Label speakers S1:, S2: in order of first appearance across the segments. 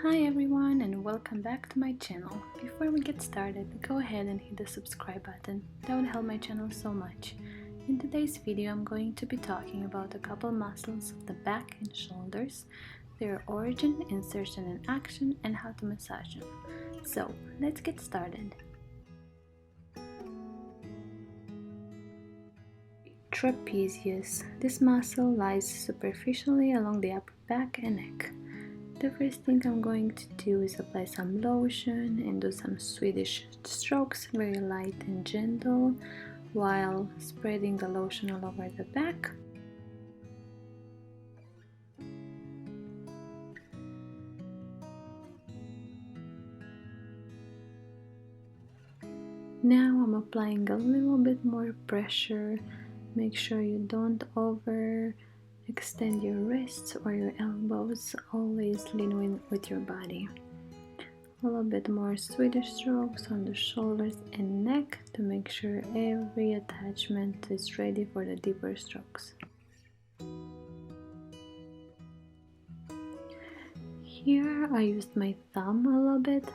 S1: Hi everyone and welcome back to my channel. Before we get started, go ahead and hit the subscribe button. That would help my channel so much. In today's video, I'm going to be talking about a couple muscles of the back and shoulders, their origin, insertion and action, and how to massage them. So, let's get started. Trapezius. This muscle lies superficially along the upper back and neck. The first thing I'm going to do is apply some lotion and do some Swedish strokes, very light and gentle, while spreading the lotion all over the back. Now I'm applying a little bit more pressure. Make sure you don't extend your wrists or your elbows. Always lean with your body. A little bit more Swedish strokes on the shoulders and neck to make sure every attachment is ready for the deeper strokes. Here I used my thumb a little bit.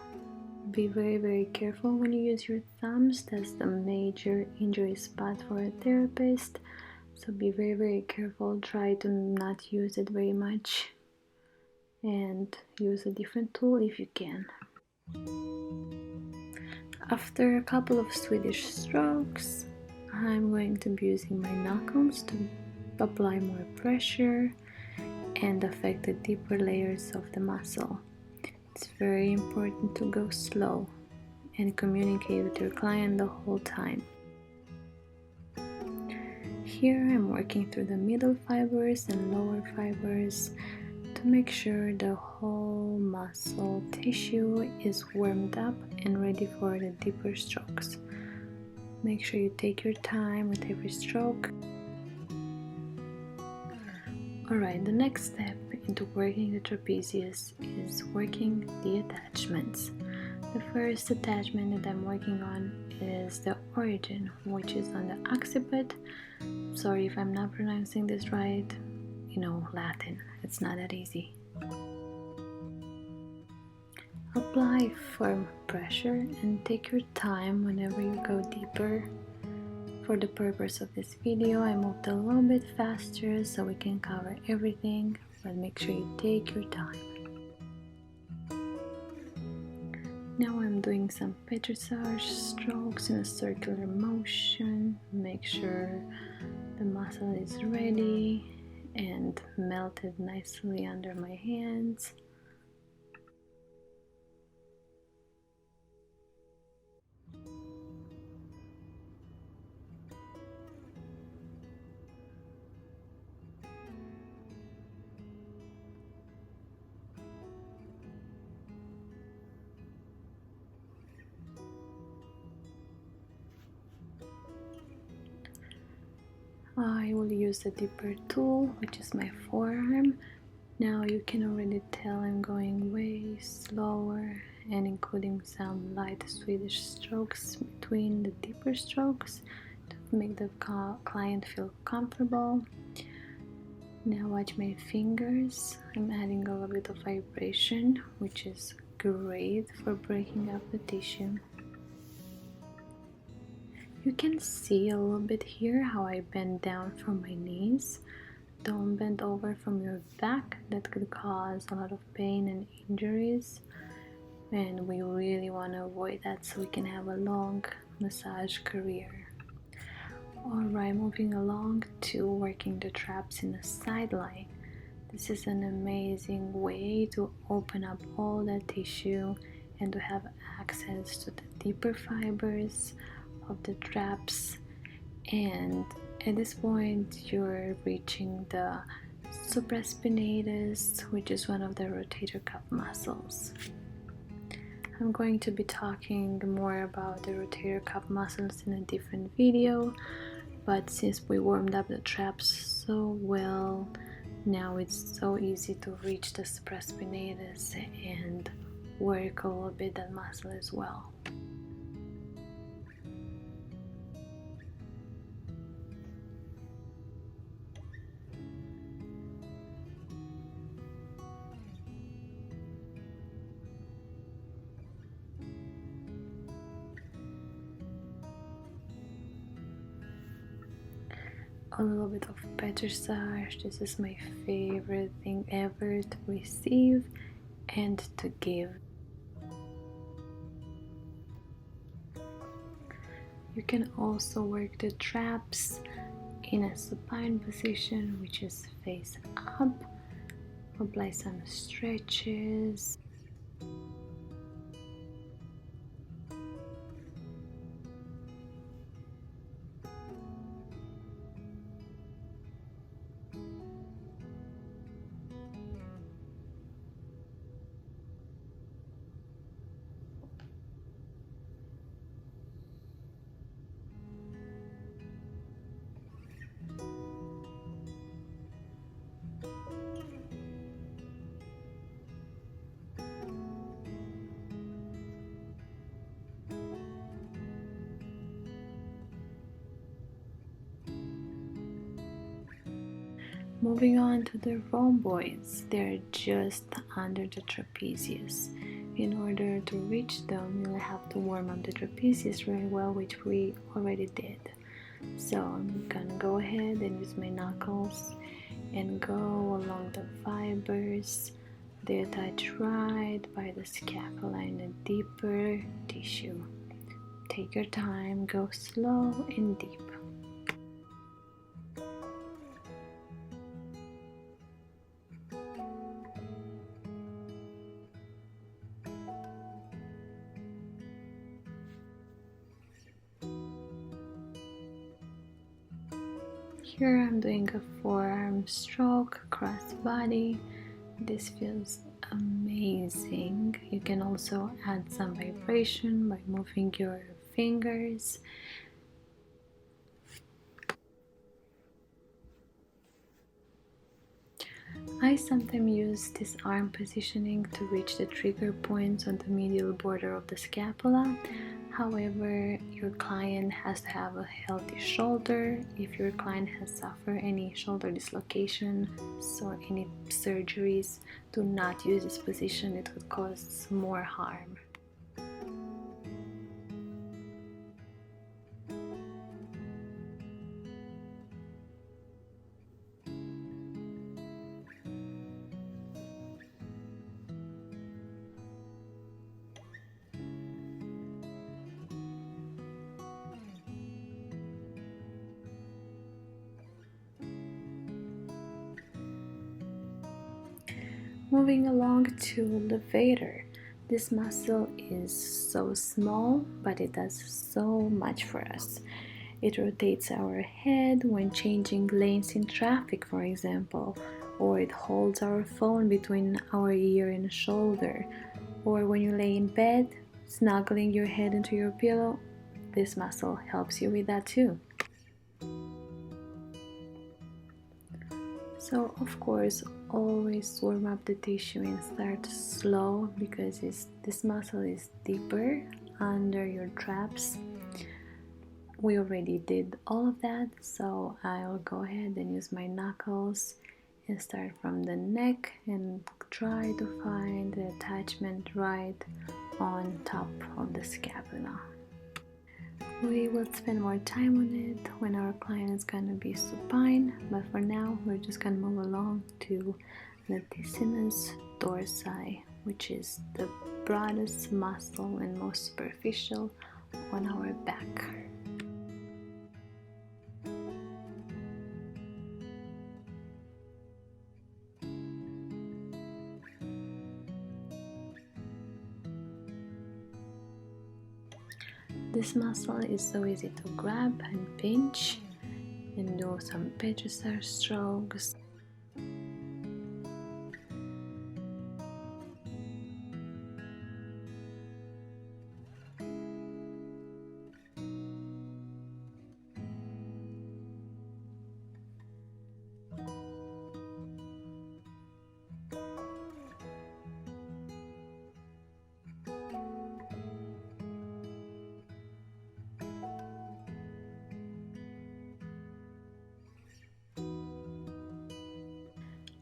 S1: Be very careful when you use your thumbs. That's the major injury spot for a therapist. So be very careful. Try to not use it very much and use a different tool if you can. After a couple of Swedish strokes, I'm going to be using my knuckles to apply more pressure and affect the deeper layers of the muscle. It's very important to go slow and communicate with your client the whole time. Here I'm working through the middle fibers and lower fibers to make sure the whole muscle tissue is warmed up and ready for the deeper strokes. Make sure you take your time with every stroke. Alright, the next step into working the trapezius is working the attachments. The first attachment that I'm working on is the origin, which is on the occiput. Sorry if I'm not pronouncing this right. You know, Latin, it's not that easy. Apply firm pressure and take your time whenever you go deeper. For the purpose of this video, I moved a little bit faster so we can cover everything, but make sure you take your time. Now I'm doing some Trapezius strokes in a circular motion. Make sure the muscle is ready and melted nicely under my hands. I will use the deeper tool, which is my forearm. Now you can already tell I'm going way slower and including some light Swedish strokes between the deeper strokes to make the client feel comfortable. Now watch my fingers. I'm adding a little bit of vibration, which is great for breaking up the tissue. You can see a little bit here how I bend down from my knees. Don't bend over from your back. That could cause a lot of pain and injuries, and we really want to avoid that so we can have a long massage career. Alright, moving along to working the traps in the sideline. This is an amazing way to open up all that tissue and to have access to the deeper fibers of the traps, and at this point you're reaching the supraspinatus, which is one of the rotator cuff muscles. I'm going to be talking more about the rotator cuff muscles in a different video, but since we warmed up the traps so well, now it's so easy to reach the supraspinatus and work a little bit that muscle as well. a little bit of petrissage. This is my favorite thing ever to receive and to give. You can also work the traps in a supine position, which is face up. Apply some stretches. Moving on to the rhomboids, they're just under the trapezius. In order to reach them, you'll have to warm up the trapezius very well, which we already did. So I'm gonna go ahead and use my knuckles and go along the fibers. They attach right by the scapula in a deeper tissue. Take your time, go slow and deep. Here I'm doing a forearm stroke across body. This feels amazing. You can also add some vibration by moving your fingers. I sometimes use this arm positioning to reach the trigger points on the medial border of the scapula. However, your client has to have a healthy shoulder. If your client has suffered any shoulder dislocations or any surgeries, do not use this position. It would cause more harm. Moving along to Levator. This muscle is so small, but it does so much for us. It rotates our head when changing lanes in traffic, for example, or it holds our phone between our ear and shoulder, or when you lay in bed, snuggling your head into your pillow. This muscle helps you with that too. So of course, always warm up the tissue and start slow because this muscle is deeper under your traps. We already did all of that, so I'll go ahead and use my knuckles and start from the neck and try to find the attachment right on top of the scapula. We will spend more time on it when our client is going to be supine, but for now we're just going to move along to Latissimus dorsi, which is the broadest muscle and most superficial on our back. This muscle is so easy to grab and pinch and do some petrissage strokes.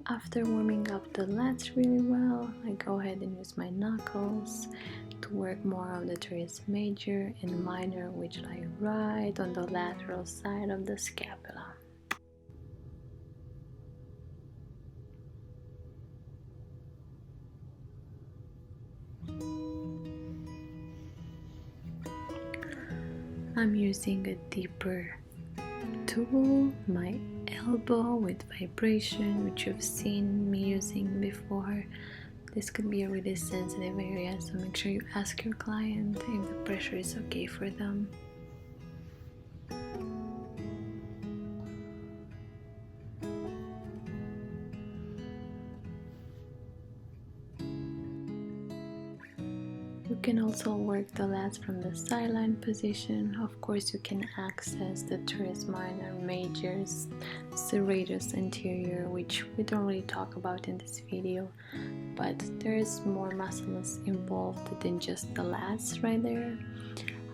S1: After warming up the lats really well, I go ahead and use my knuckles to work more on the teres major and minor, which lie right on the lateral side of the scapula. I'm using a deeper tool, my elbow with vibration, which you've seen me using before. This could be a really sensitive area, so make sure you ask your client if the pressure is okay for them. You can also work the lats from the sideline position. Of course, you can access the teres minor, major, serratus anterior, which we don't really talk about in this video, but there is more muscles involved than just the lats right there.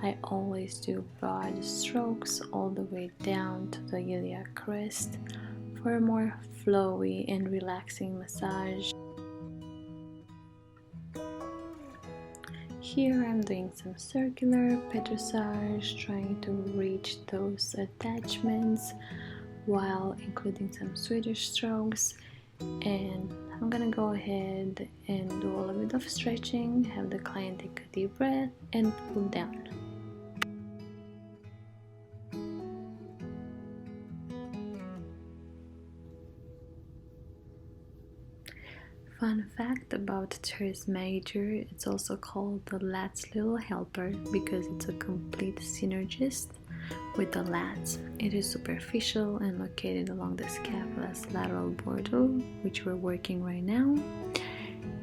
S1: I always do broad strokes all the way down to the iliac crest for a more flowy and relaxing massage. Here I'm doing some circular petrissage, trying to reach those attachments while including some Swedish strokes. And I'm gonna go ahead and do a little bit of stretching, have the client take a deep breath and pull down. Fun fact about teres major, it's also called the lat's little helper because it's a complete synergist with the lats. It is superficial and located along the scapula's lateral border, which we're working right now.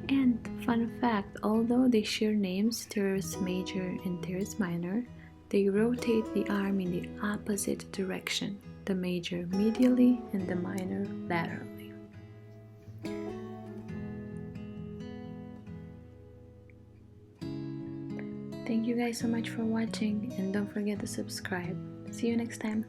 S1: And fun fact, although they share names, teres major and teres minor, they rotate the arm in the opposite direction, the major medially and the minor laterally. Thank you guys so much for watching, and don't forget to subscribe. See you next time.